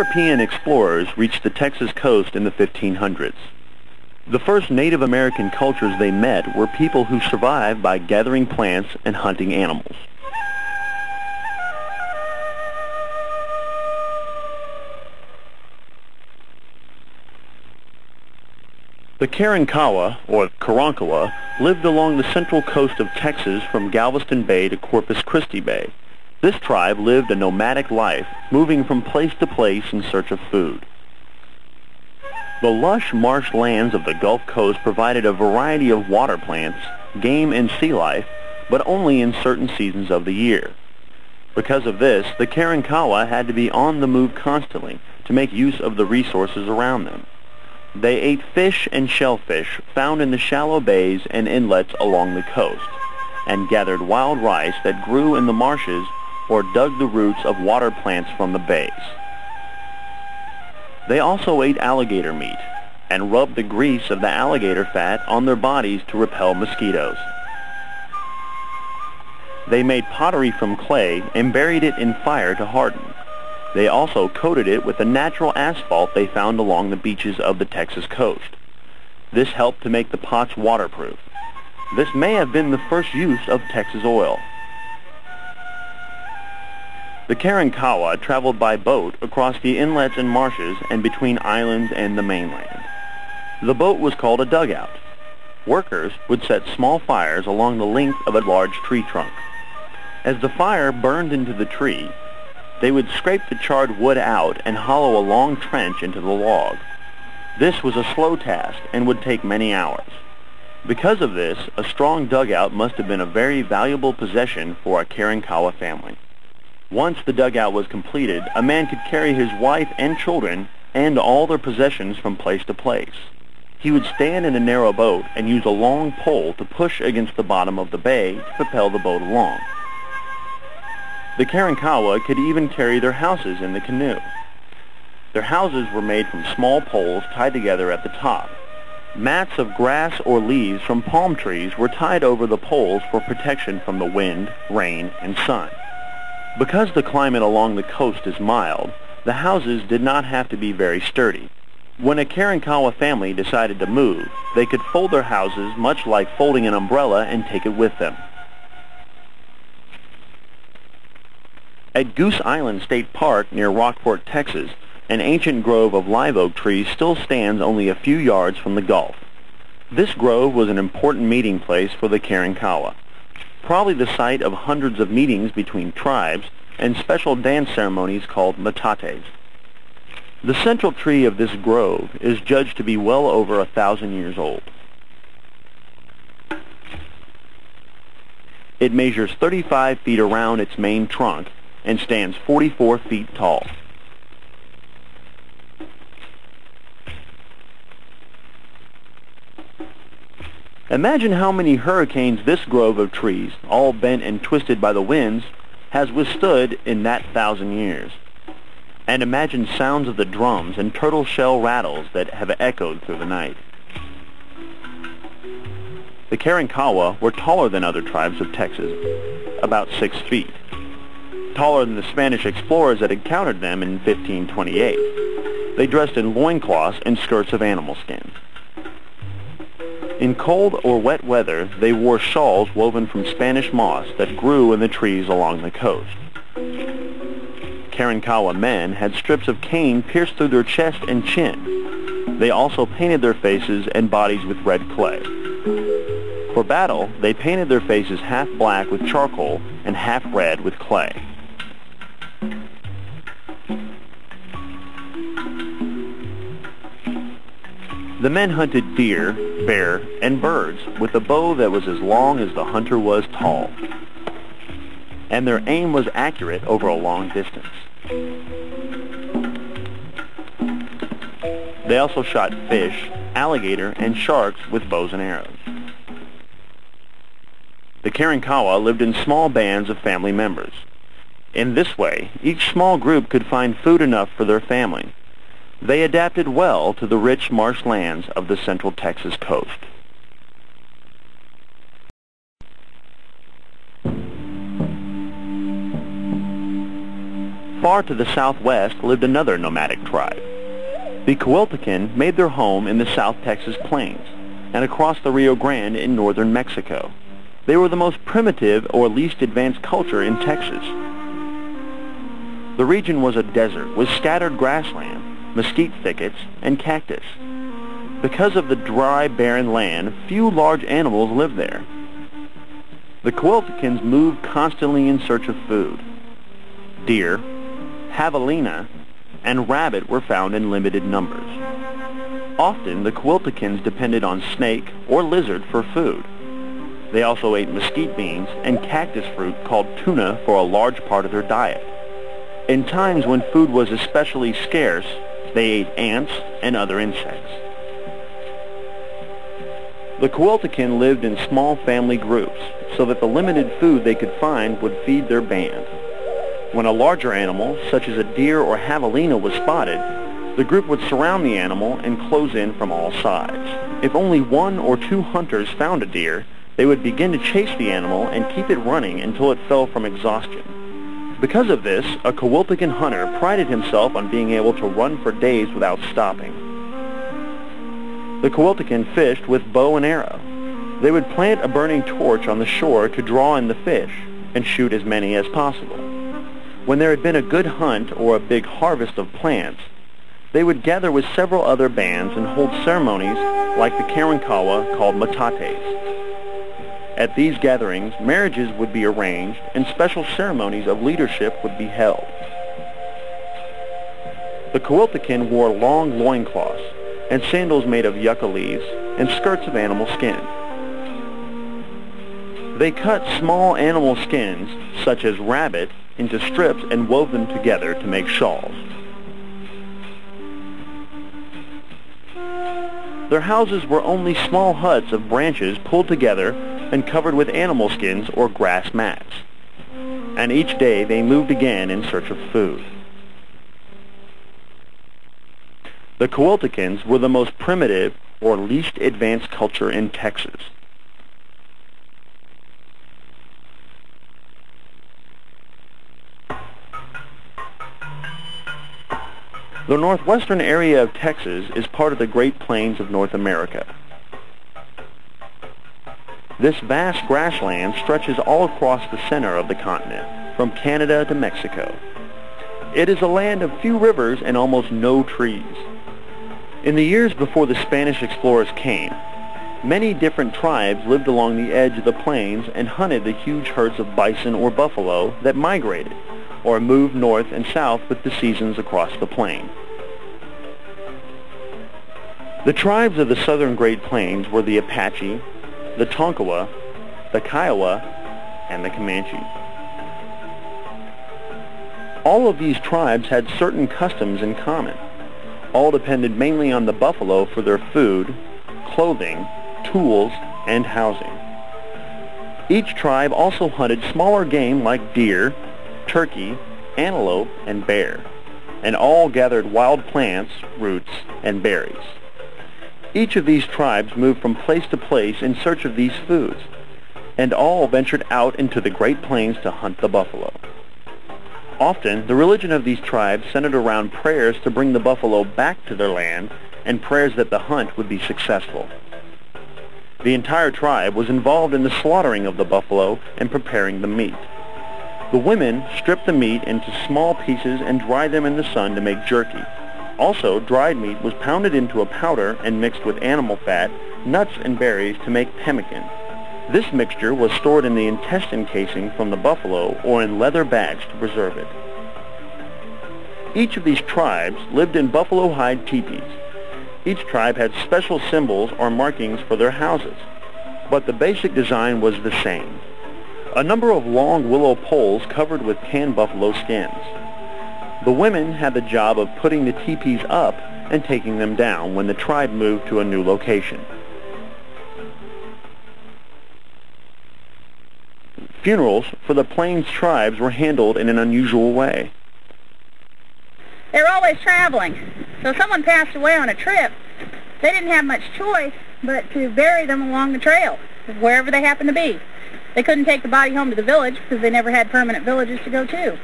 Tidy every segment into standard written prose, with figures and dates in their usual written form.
European explorers reached the Texas coast in the 1500s. The first Native American cultures they met were people who survived by gathering plants and hunting animals. The Karankawa, or Karankawa, lived along the central coast of Texas from Galveston Bay to Corpus Christi Bay. This tribe lived a nomadic life, moving from place to place in search of food. The lush marsh lands of the Gulf Coast provided a variety of water plants, game and sea life, but only in certain seasons of the year. Because of this, the Karankawa had to be on the move constantly to make use of the resources around them. They ate fish and shellfish found in the shallow bays and inlets along the coast, and gathered wild rice that grew in the marshes or dug the roots of water plants from the bays. They also ate alligator meat and rubbed the grease of the alligator fat on their bodies to repel mosquitoes. They made pottery from clay and buried it in fire to harden. They also coated it with the natural asphalt they found along the beaches of the Texas coast. This helped to make the pots waterproof. This may have been the first use of Texas oil. The Karankawa traveled by boat across the inlets and marshes and between islands and the mainland. The boat was called a dugout. Workers would set small fires along the length of a large tree trunk. As the fire burned into the tree, they would scrape the charred wood out and hollow a long trench into the log. This was a slow task and would take many hours. Because of this, a strong dugout must have been a very valuable possession for a Karankawa family. Once the dugout was completed, a man could carry his wife and children and all their possessions from place to place. He would stand in a narrow boat and use a long pole to push against the bottom of the bay to propel the boat along. The Karankawa could even carry their houses in the canoe. Their houses were made from small poles tied together at the top. Mats of grass or leaves from palm trees were tied over the poles for protection from the wind, rain, and sun. Because the climate along the coast is mild, the houses did not have to be very sturdy. When a Karankawa family decided to move, they could fold their houses much like folding an umbrella and take it with them. At Goose Island State Park near Rockport, Texas, an ancient grove of live oak trees still stands only a few yards from the Gulf. This grove was an important meeting place for the Karankawa, probably the site of hundreds of meetings between tribes and special dance ceremonies called matates. The central tree of this grove is judged to be well over 1,000 years old. It measures 35 feet around its main trunk and stands 44 feet tall. Imagine how many hurricanes this grove of trees, all bent and twisted by the winds, has withstood in that 1,000 years. And imagine sounds of the drums and turtle shell rattles that have echoed through the night. The Karankawa were taller than other tribes of Texas, about 6 feet. Taller than the Spanish explorers that encountered them in 1528. They dressed in loincloths and skirts of animal skins. In cold or wet weather, they wore shawls woven from Spanish moss that grew in the trees along the coast. Karankawa men had strips of cane pierced through their chest and chin. They also painted their faces and bodies with red clay. For battle, they painted their faces half black with charcoal and half red with clay. The men hunted deer, bear, and birds with a bow that was as long as the hunter was tall. And their aim was accurate over a long distance. They also shot fish, alligator, and sharks with bows and arrows. The Karankawa lived in small bands of family members. In this way, each small group could find food enough for their family. They adapted well to the rich marshlands of the central Texas coast. far to the southwest lived another nomadic tribe. The Coeltecan made their home in the South Texas plains and across the Rio Grande in northern Mexico. They were the most primitive or least advanced culture in Texas. The region was a desert with scattered grassland, mesquite thickets, and cactus. Because of the dry, barren land, few large animals lived there. The Coeltecans moved constantly in search of food. Deer, javelina, and rabbit were found in limited numbers. Often, the Coeltecans depended on snake or lizard for food. They also ate mesquite beans and cactus fruit called tuna for a large part of their diet. In times when food was especially scarce, they ate ants and other insects. The Coeltecan lived in small family groups so that the limited food they could find would feed their band. When a larger animal, such as a deer or javelina, was spotted, the group would surround the animal and close in from all sides. If only 1 or 2 hunters found a deer, they would begin to chase the animal and keep it running until it fell from exhaustion. Because of this, a Coeltecan hunter prided himself on being able to run for days without stopping. The Coeltecan fished with bow and arrow. They would plant a burning torch on the shore to draw in the fish and shoot as many as possible. When there had been a good hunt or a big harvest of plants, they would gather with several other bands and hold ceremonies like the Karankawa called matates. At these gatherings, marriages would be arranged and special ceremonies of leadership would be held. The Coeltecan wore long loincloths and sandals made of yucca leaves and skirts of animal skin. They cut small animal skins, such as rabbit, into strips and wove them together to make shawls. Their houses were only small huts of branches pulled together and covered with animal skins or grass mats. And each day they moved again in search of food. The Coeltecans were the most primitive or least advanced culture in Texas. The northwestern area of Texas is part of the Great Plains of North America. This vast grassland stretches all across the center of the continent, from Canada to Mexico. It is a land of few rivers and almost no trees. In the years before the Spanish explorers came, many different tribes lived along the edge of the plains and hunted the huge herds of bison or buffalo that migrated or moved north and south with the seasons across the plain. The tribes of the southern Great Plains were the Apache, the Tonkawa, the Kiowa, and the Comanche. All of these tribes had certain customs in common. All depended mainly on the buffalo for their food, clothing, tools, and housing. Each tribe also hunted smaller game like deer, turkey, antelope, and bear, and all gathered wild plants, roots, and berries. Each of these tribes moved from place to place in search of these foods, and all ventured out into the Great Plains to hunt the buffalo. Often, the religion of these tribes centered around prayers to bring the buffalo back to their land and prayers that the hunt would be successful. The entire tribe was involved in the slaughtering of the buffalo and preparing the meat. The women stripped the meat into small pieces and dried them in the sun to make jerky. Also, dried meat was pounded into a powder and mixed with animal fat, nuts, and berries to make pemmican. This mixture was stored in the intestine casing from the buffalo or in leather bags to preserve it. Each of these tribes lived in buffalo hide teepees. Each tribe had special symbols or markings for their houses, but the basic design was the same. A number of long willow poles covered with tanned buffalo skins. The women had the job of putting the teepees up and taking them down when the tribe moved to a new location. Funerals for the Plains tribes were handled in an unusual way. They were always traveling, so if someone passed away on a trip, they didn't have much choice but to bury them along the trail, wherever they happened to be. They couldn't take the body home to the village because they never had permanent villages to go to.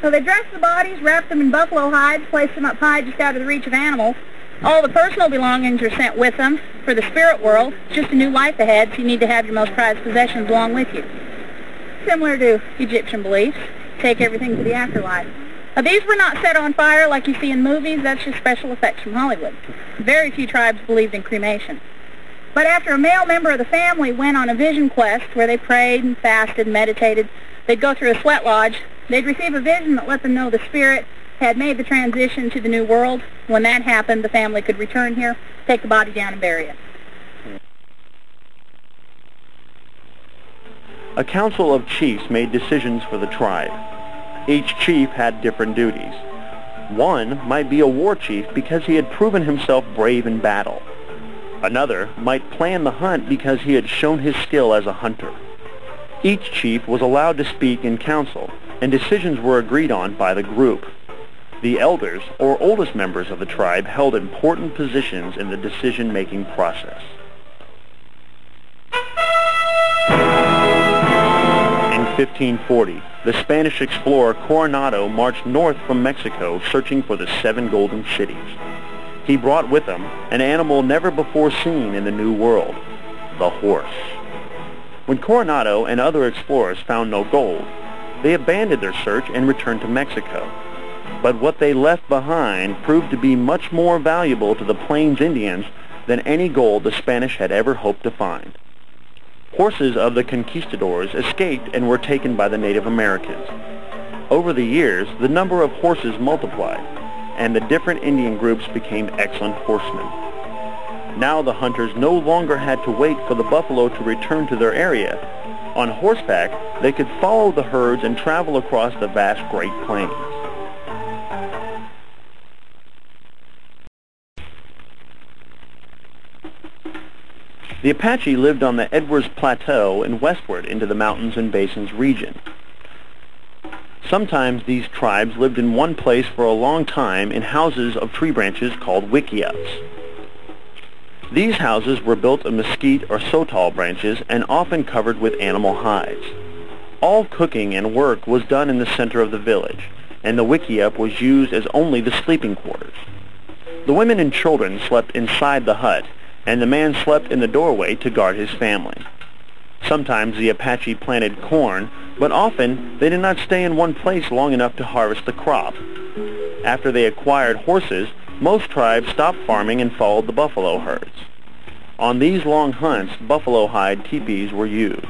So they dressed the bodies, wrapped them in buffalo hides, placed them up high just out of the reach of animals. All the personal belongings are sent with them for the spirit world. It's just a new life ahead, so you need to have your most prized possessions along with you. Similar to Egyptian beliefs, take everything to the afterlife. Now, these were not set on fire like you see in movies. That's just special effects from Hollywood. Very few tribes believed in cremation. But after a male member of the family went on a vision quest where they prayed and fasted and meditated, they'd go through a sweat lodge. They'd receive a vision that let them know the spirit had made the transition to the new world. When that happened, the family could return here, take the body down and bury it. A council of chiefs made decisions for the tribe. Each chief had different duties. One might be a war chief because he had proven himself brave in battle. Another might plan the hunt because he had shown his skill as a hunter. Each chief was allowed to speak in council, and decisions were agreed on by the group. The elders, or oldest members of the tribe, held important positions in the decision-making process. In 1540, the Spanish explorer Coronado marched north from Mexico searching for the 7 golden cities. He brought with him an animal never before seen in the New World, the horse. When Coronado and other explorers found no gold, they abandoned their search and returned to Mexico. But what they left behind proved to be much more valuable to the Plains Indians than any gold the Spanish had ever hoped to find. Horses of the conquistadors escaped and were taken by the Native Americans. Over the years, the number of horses multiplied, and the different Indian groups became excellent horsemen. Now the hunters no longer had to wait for the buffalo to return to their area. On horseback, they could follow the herds and travel across the vast Great Plains. The Apache lived on the Edwards Plateau and westward into the mountains and basins region. Sometimes these tribes lived in one place for a long time in houses of tree branches called wickiups. These houses were built of mesquite or sotol branches and often covered with animal hides. All cooking and work was done in the center of the village, and the wickiup was used as only the sleeping quarters. The women and children slept inside the hut, and the man slept in the doorway to guard his family. Sometimes the Apache planted corn, but often they did not stay in one place long enough to harvest the crop. After they acquired horses, most tribes stopped farming and followed the buffalo herds. On these long hunts, buffalo hide teepees were used.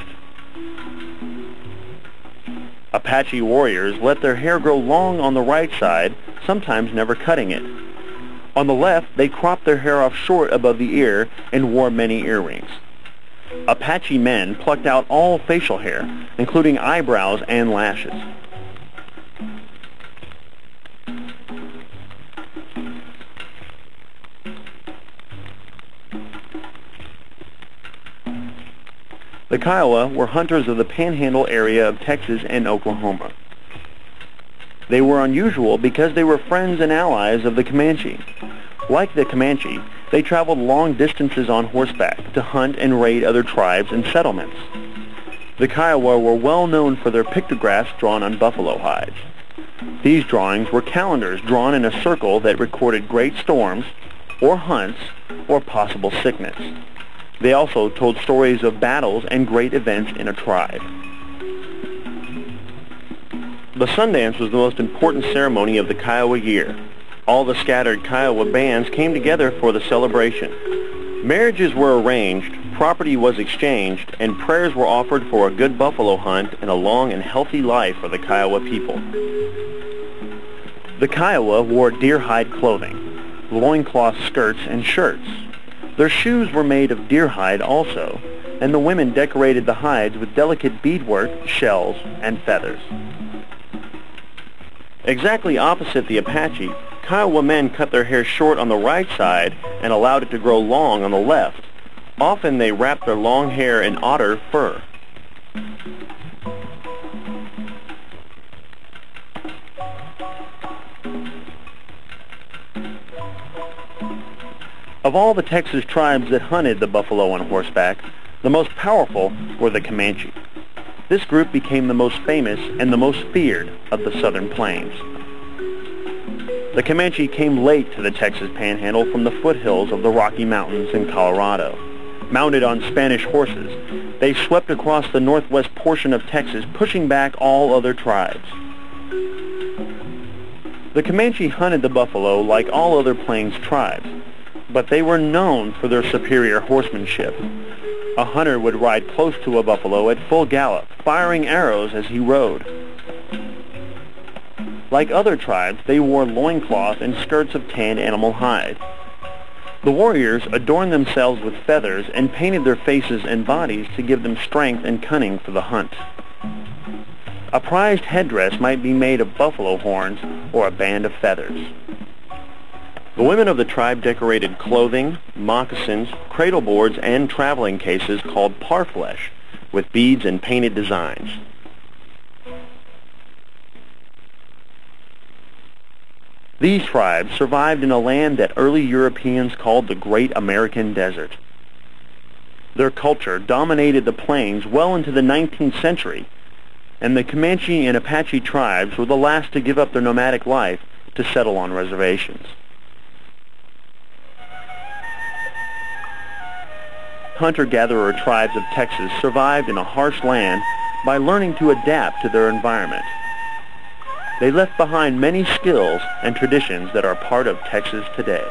Apache warriors let their hair grow long on the right side, sometimes never cutting it. On the left, they cropped their hair off short above the ear and wore many earrings. Apache men plucked out all facial hair, including eyebrows and lashes. The Kiowa were hunters of the Panhandle area of Texas and Oklahoma. They were unusual because they were friends and allies of the Comanche. Like the Comanche, they traveled long distances on horseback to hunt and raid other tribes and settlements. The Kiowa were well known for their pictographs drawn on buffalo hides. These drawings were calendars drawn in a circle that recorded great storms, or hunts, or possible sickness. They also told stories of battles and great events in a tribe. The Sundance was the most important ceremony of the Kiowa year. All the scattered Kiowa bands came together for the celebration. Marriages were arranged, property was exchanged, and prayers were offered for a good buffalo hunt and a long and healthy life for the Kiowa people. The Kiowa wore deer hide clothing, loincloth skirts and shirts. Their shoes were made of deer hide also, and the women decorated the hides with delicate beadwork, shells, and feathers. Exactly opposite the Apache, Kiowa men cut their hair short on the right side and allowed it to grow long on the left. Often they wrapped their long hair in otter fur. Of all the Texas tribes that hunted the buffalo on horseback, the most powerful were the Comanche. This group became the most famous and the most feared of the southern plains. The Comanche came late to the Texas Panhandle from the foothills of the Rocky Mountains in Colorado. Mounted on Spanish horses, they swept across the northwest portion of Texas, pushing back all other tribes. The Comanche hunted the buffalo like all other plains tribes, but they were known for their superior horsemanship. A hunter would ride close to a buffalo at full gallop, firing arrows as he rode. Like other tribes, they wore loincloth and skirts of tanned animal hide. The warriors adorned themselves with feathers and painted their faces and bodies to give them strength and cunning for the hunt. A prized headdress might be made of buffalo horns or a band of feathers. The women of the tribe decorated clothing, moccasins, cradle boards, and traveling cases called parfleche with beads and painted designs. These tribes survived in a land that early Europeans called the Great American Desert. Their culture dominated the plains well into the 19th century, and the Comanche and Apache tribes were the last to give up their nomadic life to settle on reservations. Hunter-gatherer tribes of Texas survived in a harsh land by learning to adapt to their environment. They left behind many skills and traditions that are part of Texas today.